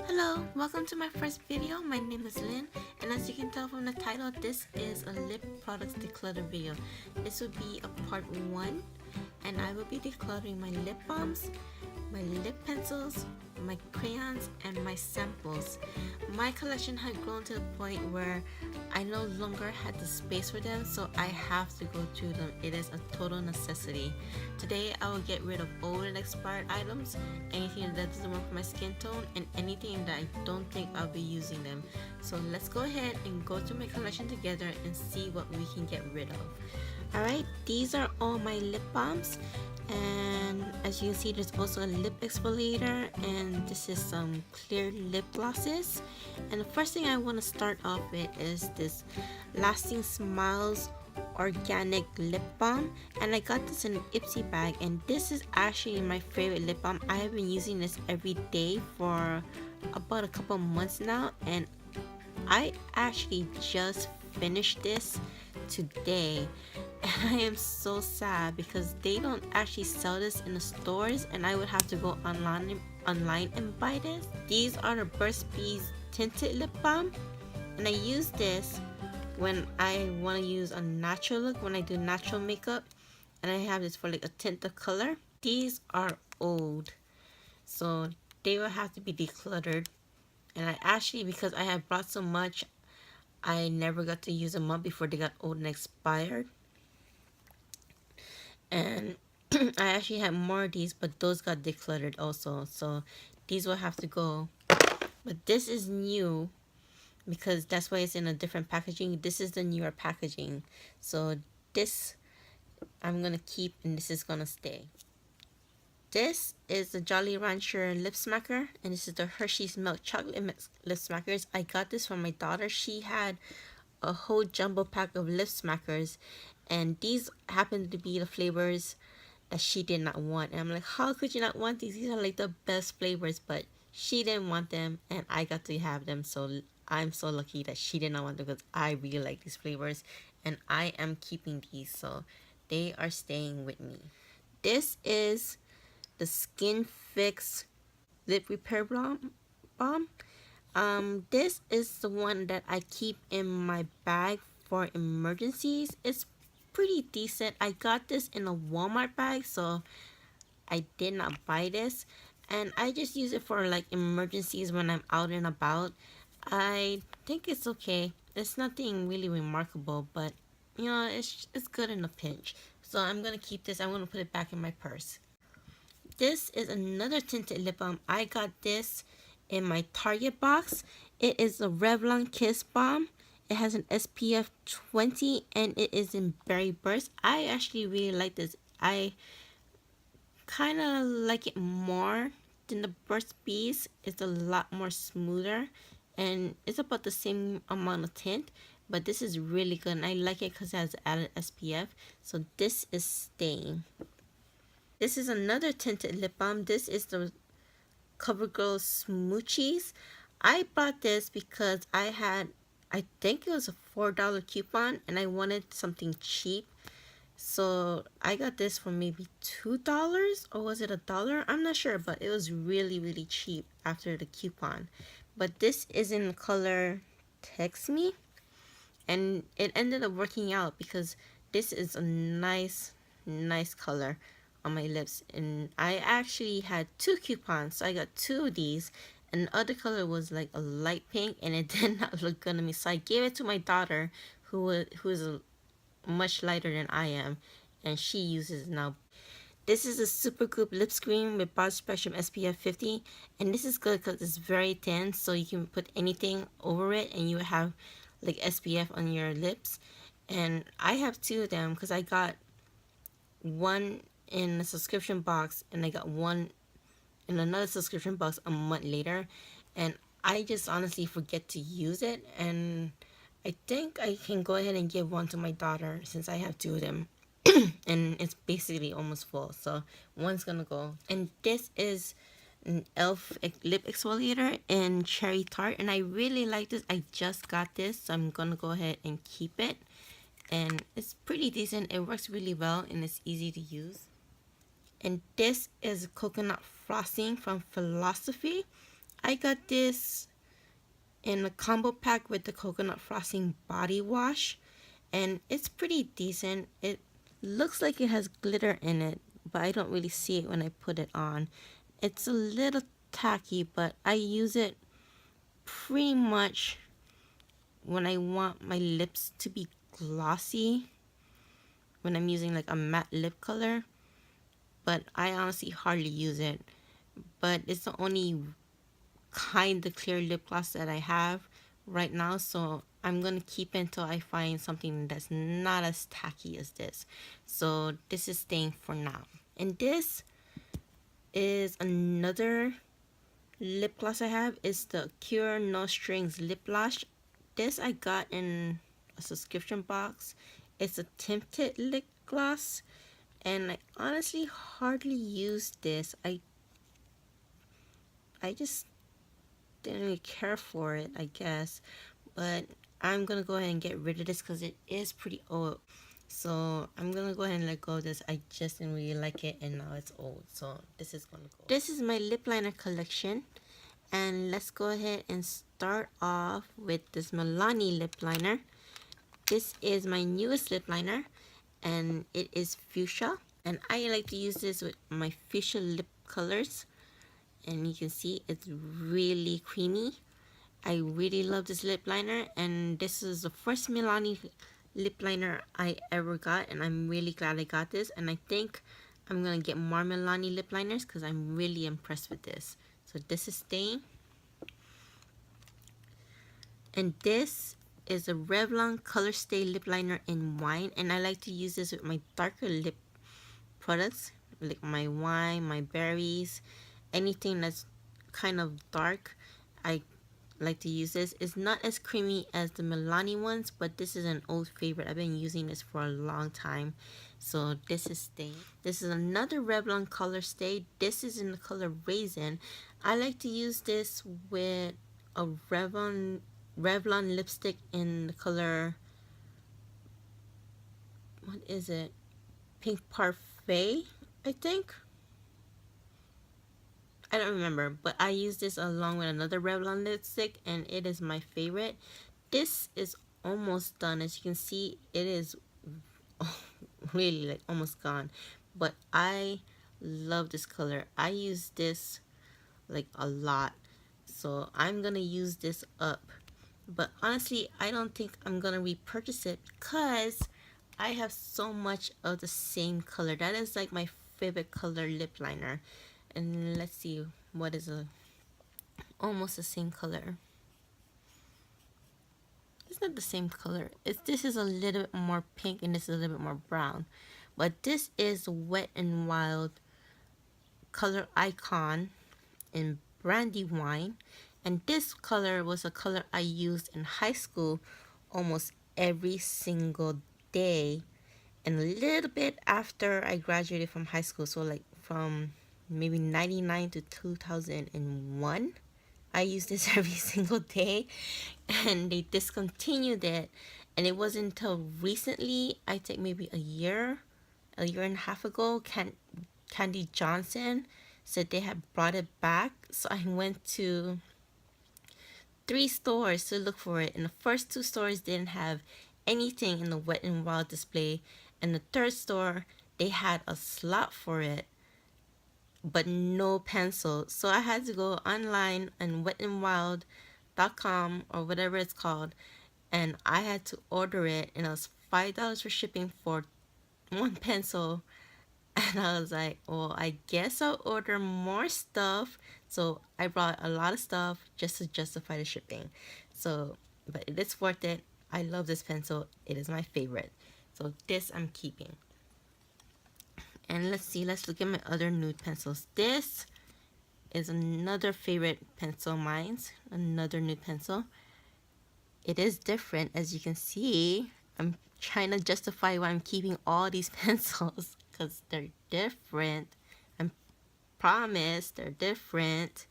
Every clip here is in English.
Hello, welcome to my first video. My name is Lyn, and as you can tell from the title, this is a Lip Products Declutter video. This will be a part 1, and I will be decluttering my lip balms, my lip pencils, my crayons, and my samples. My collection had grown to the point where I no longer had the space for them, so I have to go through them. It is a total necessity. Today I will get rid of old and expired items, anything that doesn't work for my skin tone, and anything that I don't think I'll be using them. So let's go ahead and go through my collection together and see what we can get rid of. Alright, these are all my lip balms, and as you can see, there's also a lip exfoliator, and this is some clear lip glosses. And the first thing I want to start off with is this Lasting Smiles organic lip balm, and I got this in an Ipsy bag, and this is actually my favorite lip balm. I have been using this every day for about a couple months now, and I actually just finished this today, and I am so sad because they don't actually sell this in the stores, and I would have to go online and buy this. These are the Burt's Bees tinted lip balm, and I use this when I want to use a natural look, when I do natural makeup, and I have this for like a tint of color. These are old, so they will have to be decluttered, and I actually, because I have brought so much, I never got to use them up before they got old and expired. And I actually had more of these, but those got decluttered also, so these will have to go. But this is new because that's why it's in a different packaging. This is the newer packaging, so this I'm gonna keep, and this is gonna stay. This is the Jolly Rancher lip smacker, and this is the Hershey's milk chocolate lip smackers. I got this from my daughter. She had a whole jumbo pack of lip smackers, and these happen to be the flavors that she did not want. And I'm like, how could you not want these? These are like the best flavors, but she didn't want them, and I got to have them. So I'm so lucky that she did not want them because I really like these flavors, and I am keeping these, so they are staying with me. This is the Skin Fix Lip Repair Balm. This is the one that I keep in my bag for emergencies. It's pretty decent. I got this in a Walmart bag, so I did not buy this, and I just use it for like emergencies when I'm out and about. I think it's okay. It's nothing really remarkable, but you know, it's good in a pinch. So I'm gonna keep this. I'm gonna put it back in my purse. This is another tinted lip balm. I got this in my Target box. It is a Revlon Kiss Balm. It has an SPF 20, and it is in Berry Burst. I actually really like this. I kind of like it more than the Burt's Bees. It's a lot more smoother, and it's about the same amount of tint, but this is really good, and I like it because it has added SPF. So this is staying. This is another tinted lip balm. This is the CoverGirl Smoochies. I bought this because I think it was a $4 coupon, and I wanted something cheap. So I got this for maybe $2, or was it $1? I'm not sure, but it was really, really cheap after the coupon. But this is in the color Text Me, and it ended up working out because this is a nice color on my lips, and I actually had 2 coupons, so I got 2 of these, and the other color was like a light pink, and it did not look good on me, so I gave it to my daughter, who is much lighter than I am, and she uses it now. This is a Supergoop lip screen with broad spectrum SPF 50, and this is good because it's very thin, so you can put anything over it and you have like SPF on your lips. And I have 2 of them because I got one in a subscription box, and I got one in another subscription box a month later, and I just honestly forget to use it, and I think I can go ahead and give one to my daughter since I have 2 of them. And it's basically almost full, so one's gonna go. And this is an e.l.f. lip exfoliator in Cherry Tart, and I really like this. I just got this, so I'm gonna go ahead and keep it, and it's pretty decent. It works really well, and it's easy to use. And this is coconut flossing from Philosophy. I got this in a combo pack with the coconut frosting body wash, and it's pretty decent. It looks like it has glitter in it, but I don't really see it when I put it on. It's a little tacky, but I use it pretty much when I want my lips to be glossy, when I'm using like a matte lip color, but I honestly hardly use it. But it's the only kind of clear lip gloss that I have right now, so I'm gonna keep it until I find something that's not as tacky as this. So this is staying for now. And this is another lip gloss I have. Is the Cure No Strings lip gloss. This I got in a subscription box. It's a tinted lip gloss, and I honestly hardly use this. I just didn't really care for it, I guess. But I'm gonna go ahead and get rid of this because it is pretty old. So I'm gonna go ahead and let go of this. I just didn't really like it, and now it's old, so this is gonna go. This is my lip liner collection, and let's go ahead and start off with this Milani lip liner. This is my newest lip liner, and it is fuchsia, and I like to use this with my fuchsia lip colors, and you can see it's really creamy. I really love this lip liner, and this is the first Milani lip liner I ever got, and I'm really glad I got this, and I think I'm gonna get more Milani lip liners because I'm really impressed with this. So this is staying, and this is a Revlon Color Stay lip liner in wine, and I like to use this with my darker lip products like my wine, my berries, anything that's kind of dark. I like to use this. It's not as creamy as the Milani ones, but this is an old favorite. I've been using this for a long time, so this is staying. This is another Revlon Color Stay. This is in the color Raisin. I like to use this with a Revlon lipstick in the color, what is it? Pink Parfait, I think. I don't remember, but I use this along with another Revlon lipstick, and it is my favorite. This is almost done. As you can see, it is really like almost gone, but I love this color. I use this like a lot, so I'm gonna use this up. But honestly, I don't think I'm gonna repurchase it because I have so much of the same color. That is like my favorite color lip liner. And let's see, what is almost the same color. It's not the same color. This is a little bit more pink and this is a little bit more brown. But this is Wet and Wild color icon in brandy wine. And this color was a color I used in high school almost every single day, and a little bit after I graduated from high school. So like from maybe 99 to 2001, I used this every single day, and they discontinued it. And it wasn't until recently, I think maybe a year and a half ago, Candy Johnson said they had brought it back. So I went to 3 stores to look for it, and the first 2 stores didn't have anything in the Wet and Wild display, and the third store they had a slot for it but no pencil. So I had to go online on wetandwild.com or whatever it's called, and I had to order it, and it was $5 for shipping for 1 pencil. And I was like, well, I guess I'll order more stuff. So I brought a lot of stuff just to justify the shipping. So, but it is worth it. I love this pencil. It is my favorite. So this I'm keeping. And let's see, let's look at my other nude pencils. This is another favorite pencil of mine. Another nude pencil. It is different, as you can see. I'm trying to justify why I'm keeping all these pencils because they're different. I promise they're different.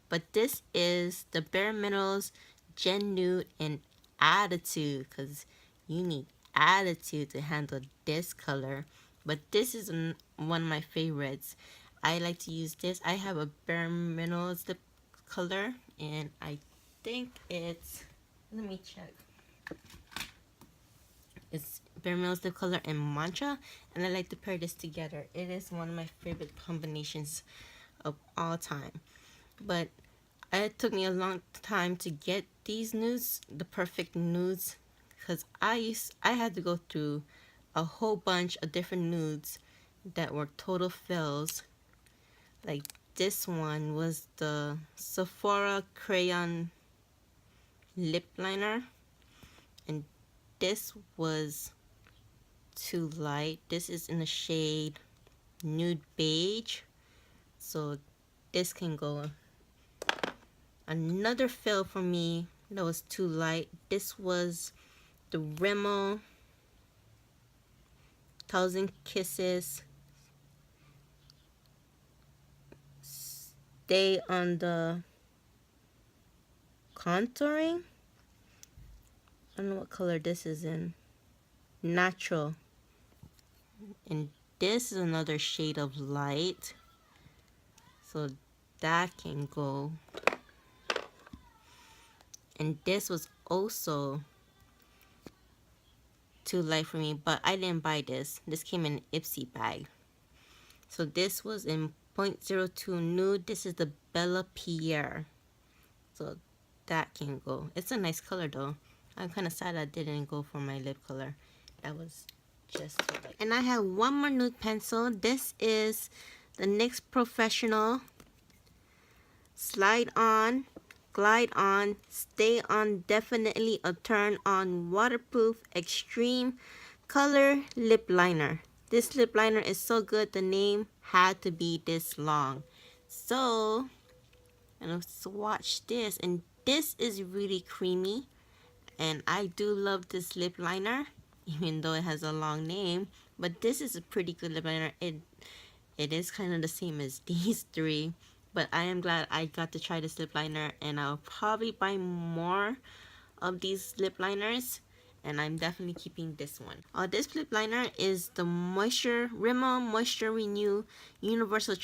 But this is the Bare Minerals Gen Nude in Attitude, because you need attitude to handle this color. But this is one of my favorites. I like to use this. I have a Bare Minerals lip color, and I think it's, let me check. It's Bare Minerals Lip Color and Mantra, and I like to pair this together. It is one of my favorite combinations of all time. But it took me a long time to get these nudes, the perfect nudes, because I had to go through a whole bunch of different nudes that were total fails. Like this one was the Sephora crayon lip liner, and this was too light. This is in the shade nude beige, so this can go. Another fail for me that was too light, this was the Rimmel Thousand Kisses Stay on the Contouring. I don't know what color this is in. Natural. And this is another shade of light, so that can go. And this was also too light for me, but I didn't buy this. This came in an Ipsy bag. So this was in 0.02 nude. This is the Bella Pierre. So that can go. It's a nice color though. I'm kind of sad I didn't go for my lip color. That was just too light. And I have one more nude pencil. This is the NYX Professional Slide On, Glide On, Stay On, Definitely a Turn On Waterproof Extreme Color Lip Liner. This lip liner is so good, the name had to be this long. So I'm gonna swatch this, and this is really creamy, and I do love this lip liner even though it has a long name. But this is a pretty good lip liner. It is kind of the same as these three, but I am glad I got to try this lip liner, and I'll probably buy more of these lip liners, and I'm definitely keeping this one. This lip liner is the Rimmel Moisture Renew Universal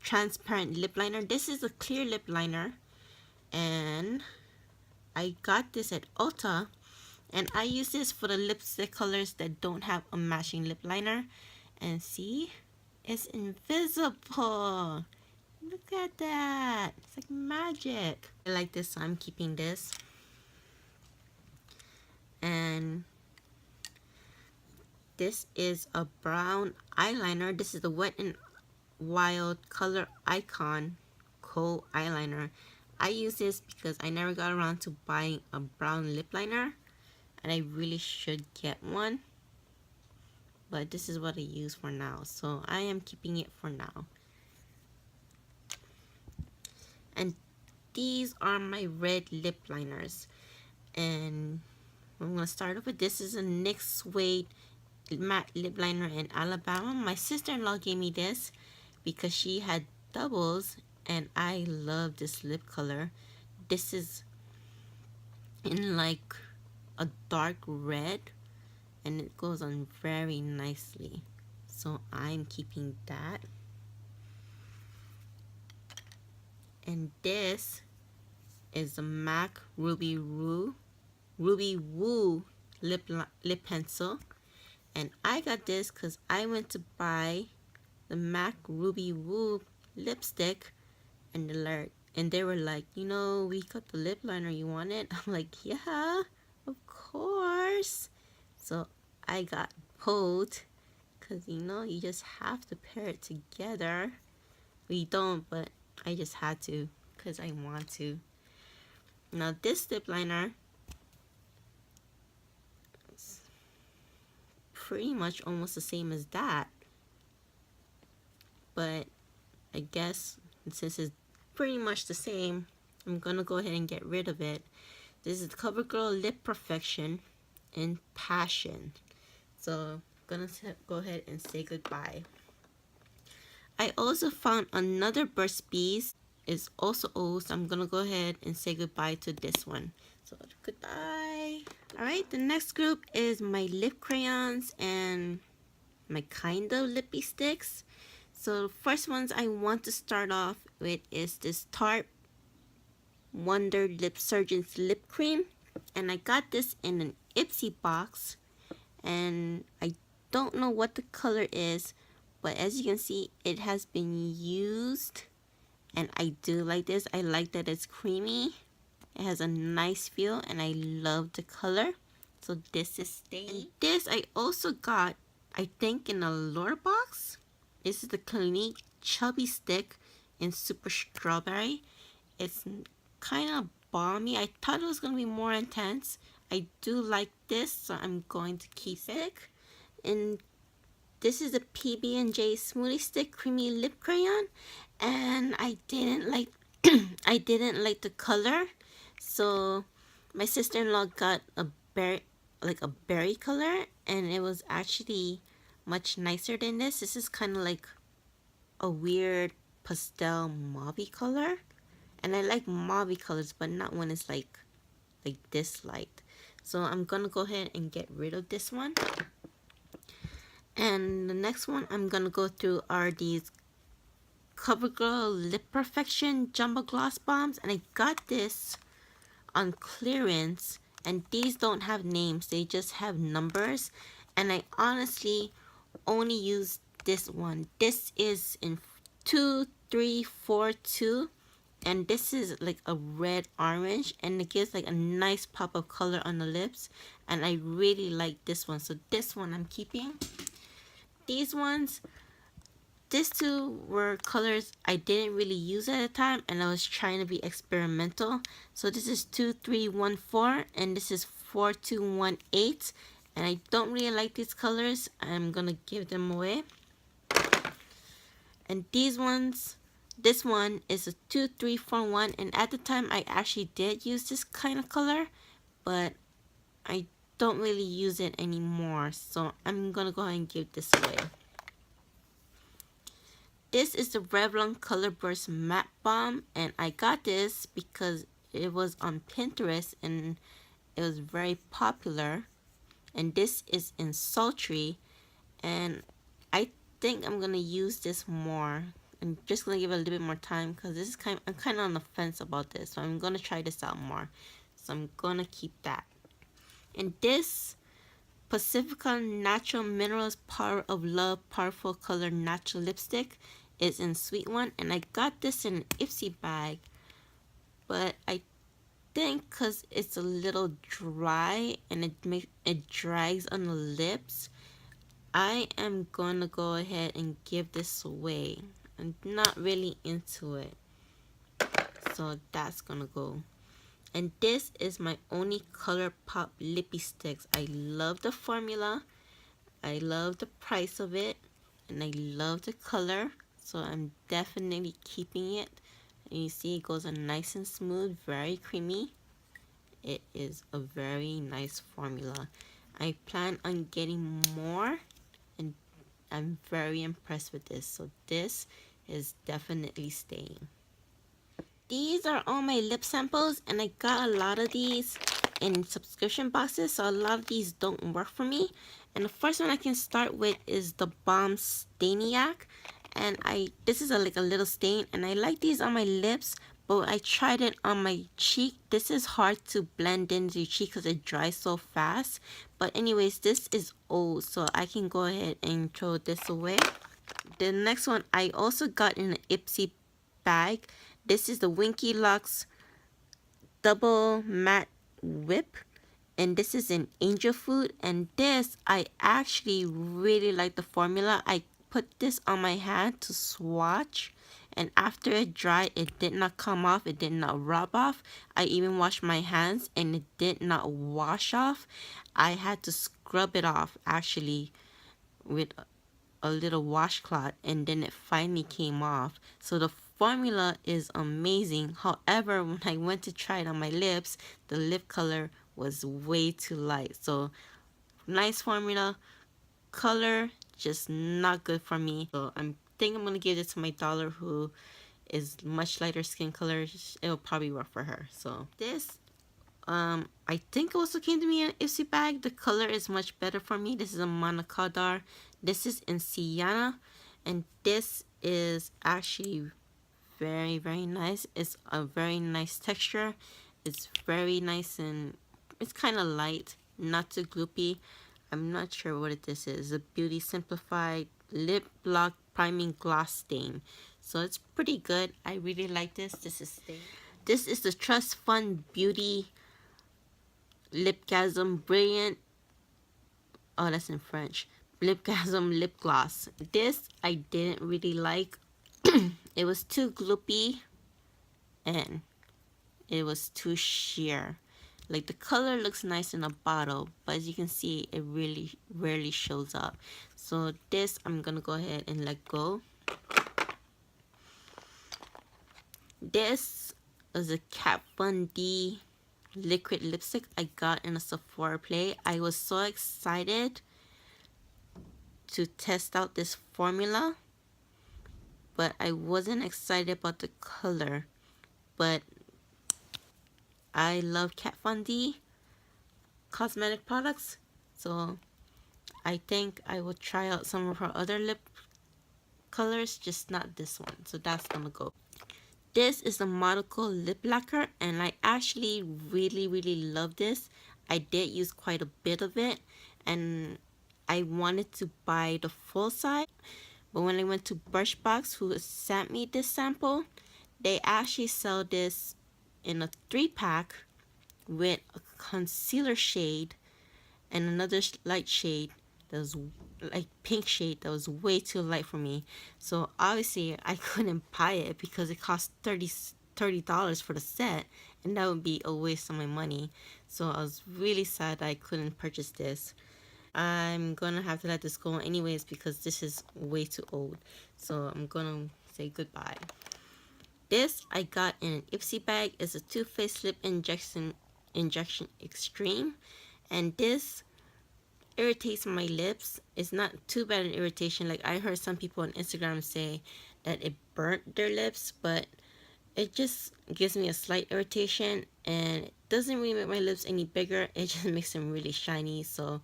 Transparent Lip Liner. This is a clear lip liner, and I got this at Ulta, and I use this for the lipstick colors that don't have a matching lip liner. And see, it's invisible. Look at that. It's like magic. I like this, so I'm keeping this. And this is a brown eyeliner. This is the Wet n Wild Color Icon Kohl eyeliner. I use this because I never got around to buying a brown lip liner, and I really should get one, but this is what I use for now, so I am keeping it for now. And these are my red lip liners, and I'm gonna start off with this. Is a NYX Suede matte lip liner in Alabama. My sister-in-law gave me this because she had doubles, and I love this lip color. This is in like a dark red, and it goes on very nicely, so I'm keeping that. And this is the MAC Ruby Woo lip pencil, and I got this because I went to buy the MAC Ruby Woo lipstick, and they were like, you know, we got the lip liner, you want it? I'm like, yeah, of course. So I got both because, you know, you just have to pair it together. We don't, but I just had to because I want to. Now this lip liner is pretty much almost the same as that, but I guess since it's pretty much the same, I'm gonna go ahead and get rid of it. This is CoverGirl Lip Perfection in Passion. So I'm gonna go ahead and say goodbye. I also found another Burt's Bees. Is also old, so I'm gonna go ahead and say goodbye to this one. So goodbye. Alright, the next group is my lip crayons and my kind of lippy sticks. So the first ones I want to start off with is this Tarte Wonder Lip Surgeon's lip cream, and I got this in an Ipsy box, and I don't know what the color is, but as you can see, it has been used, and I do like this. I like that it's creamy. It has a nice feel, and I love the color. So this is staying. And this I also got, I think, in a lure box. This is the Clinique Chubby Stick in Super Strawberry. It's kind of balmy. I thought it was going to be more intense. I do like this, so I'm going to keep it. And this is the PB&J Smoothie Stick Creamy Lip Crayon, and I didn't like I didn't like the color, so my sister-in-law got a berry color, and it was actually much nicer than this. This is kind of like a weird pastel mauve color, and I like mauve colors, but not when it's like this light. So I'm gonna go ahead and get rid of this one. And the next one I'm gonna go through are these CoverGirl Lip Perfection Jumbo Gloss Bombs, and I got this on clearance, and these don't have names, they just have numbers, and I honestly only use this one. This is in 2342, and this is like a red orange, and it gives like a nice pop of color on the lips, and I really like this one, so this one I'm keeping. These ones, these two were colors I didn't really use at the time, and I was trying to be experimental. So this is 2314, and this is 4218, and I don't really like these colors. I'm gonna give them away. And these ones, this one is a 2341, and at the time I actually did use this kind of color, but I don't really use it anymore, so I'm gonna go ahead and give this away. This is the Revlon Color Burst Matte Balm, and I got this because it was on Pinterest and it was very popular. And this is in sultry, and I think I'm gonna use this more. I'm just gonna give it a little bit more time because this is I'm kind of on the fence about this, so I'm gonna try this out more. So I'm gonna keep that. And this Pacifica Natural Minerals Power of Love Powerful Color Natural Lipstick is in Sweet One, and I got this in an Ipsy bag, but I think because it's a little dry and it drags on the lips, I am gonna go ahead and give this away. I'm not really into it, so that's gonna go. And this is my only ColourPop lippy sticks. I love the formula, I love the price of it, and I love the color, so I'm definitely keeping it. And you see it goes on nice and smooth, very creamy. It is a very nice formula. I plan on getting more, and I'm very impressed with this, so this is definitely staying. These are all my lip samples, and I got a lot of these in subscription boxes, so a lot of these don't work for me. And the first one I can start with is the Balms Stainiac, and this is like a little stain, and I like these on my lips, but I tried it on my cheek. This is hard to blend into your cheek because it dries so fast. But anyways, this is old, so I can go ahead and throw this away. The next one I also got in an Ipsy bag. This is the Winky Lux Double Matte Whip, and this is in Angel Food, and this I actually really like the formula. I put this on my hand to swatch, and after it dried, it did not come off, it did not rub off. I even washed my hands and it did not wash off. I had to scrub it off actually with a little washcloth, and then it finally came off. So the formula is amazing. However, when I went to try it on my lips, the lip color was way too light. So nice formula, color just not good for me. So I think I'm gonna give this to my daughter who is much lighter skin color. It'll probably work for her. So this I think also came to me in an Ipsy bag. The color is much better for me. This is a Monocaudar. This is in Sienna, and this is actually very, very nice. It's a very nice texture. It's very nice and it's kind of light, not too gloopy. I'm not sure what this is. A Beauty Simplified Lip Block Priming Gloss Stain. So it's pretty good. I really like this. This is the Trust Fund Beauty Lipgasm Brilliant. Oh, that's in French. Lipgasm Lip Gloss. This I didn't really like. It was too gloopy and it was too sheer. Like the color looks nice in a bottle, but as you can see, it really rarely shows up. So this I'm gonna go ahead and let go. This is a Kat Von D liquid lipstick I got in a Sephora Play. I was so excited to test out this formula, but I wasn't excited about the color. But I love Kat Von D cosmetic products, so I think I will try out some of her other lip colors, just not this one. So that's gonna go. This is the Monaco lip lacquer, and I actually really love this. I did use quite a bit of it, and I wanted to buy the full size, but when I went to Birchbox, who sent me this sample, they actually sell this in a 3-pack with a concealer shade and another light shade that was like pink shade that was way too light for me. So obviously I couldn't buy it because it cost $30 for the set, and that would be a waste of my money. So I was really sad that I couldn't purchase this. I'm gonna have to let this go anyways because this is way too old. So I'm gonna say goodbye. This I got in an Ipsy bag. It's a Too Faced Lip Injection Extreme, and this irritates my lips. It's not too bad an irritation. Like I heard some people on Instagram say that it burnt their lips, but it just gives me a slight irritation, and it doesn't really make my lips any bigger. It just makes them really shiny. So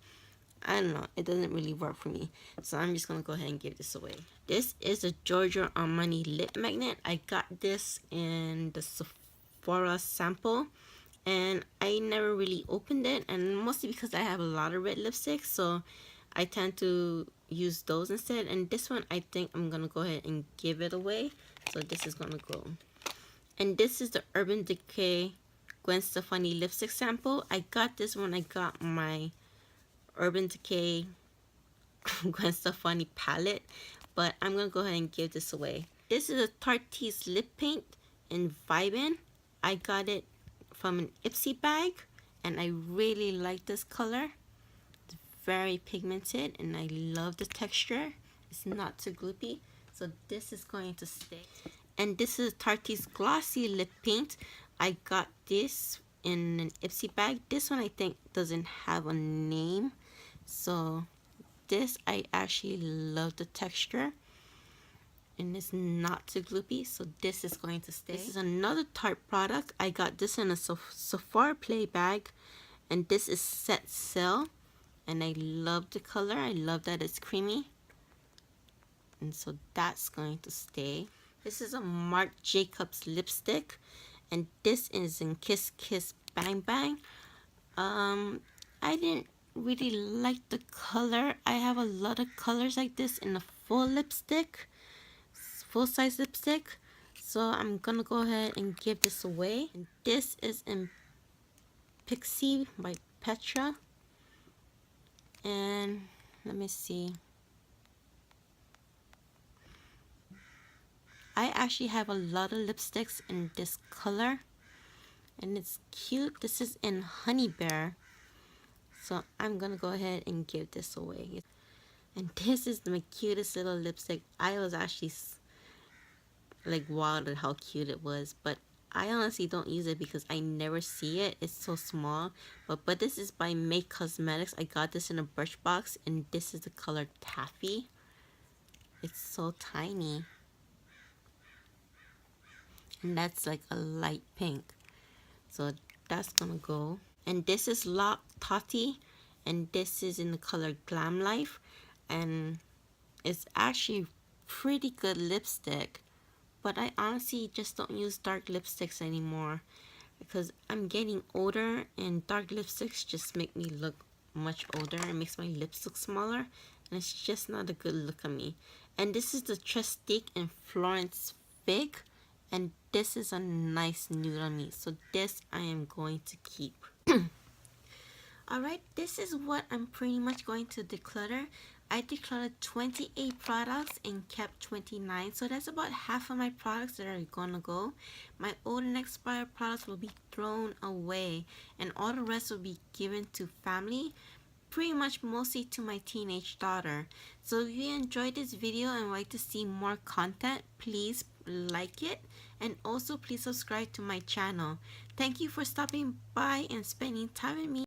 I don't know, it doesn't really work for me. So I'm just gonna go ahead and give this away. This is a Giorgio Armani lip magnet. I got this in the Sephora sample, and I never really opened it, and mostly because I have a lot of red lipsticks, so I tend to use those instead. And this one I think I'm gonna go ahead and give it away. So this is gonna go. And this is the Urban Decay Gwen Stefani lipstick sample. I got this when I got my Urban Decay Gwen Stefani palette, but I'm gonna go ahead and give this away. This is a Tarte's lip paint in Vibin. I got it from an Ipsy bag, and I really like this color. It's very pigmented, and I love the texture. It's not too gloopy, so this is going to stay. And this is Tarte's glossy lip paint. I got this in an Ipsy bag. This one I think doesn't have a name, so this I actually love the texture, and it's not too gloopy, so this is going to stay. This is another Tarte product. I got this in a Sephora Play bag, and this is Set Sail, and I love the color. I love that it's creamy, and so that's going to stay. This is a Marc Jacobs lipstick, and this is in Kiss Kiss Bang Bang. I didn't really like the color. I have a lot of colors like this in a full size lipstick, so I'm gonna go ahead and give this away. And this is in Pixie by Petra, and let me see, I actually have a lot of lipsticks in this color, and it's cute. This is in Honey Bear, so I'm gonna go ahead and give this away. And this is the cutest little lipstick. I was actually like wild at how cute it was, but I honestly don't use it because I never see it. It's so small. But this is by Make Cosmetics. I got this in a Birchbox, and this is the color Taffy. It's so tiny, and that's like a light pink, so that's gonna go. And this is Lock Tati, and this is in the color Glam Life, and it's actually pretty good lipstick, but I honestly just don't use dark lipsticks anymore because I'm getting older and dark lipsticks just make me look much older. It makes my lips look smaller and it's just not a good look on me. And this is the Trestique in Florence Fig, and this is a nice nude on me, so this I am going to keep. Alright, this is what I'm pretty much going to declutter. I decluttered 28 products and kept 29, so that's about half of my products that are gonna go. My old and expired products will be thrown away, and all the rest will be given to family, pretty much mostly to my teenage daughter. So if you enjoyed this video and would like to see more content, please like it, and also please subscribe to my channel. Thank you for stopping by and spending time with me.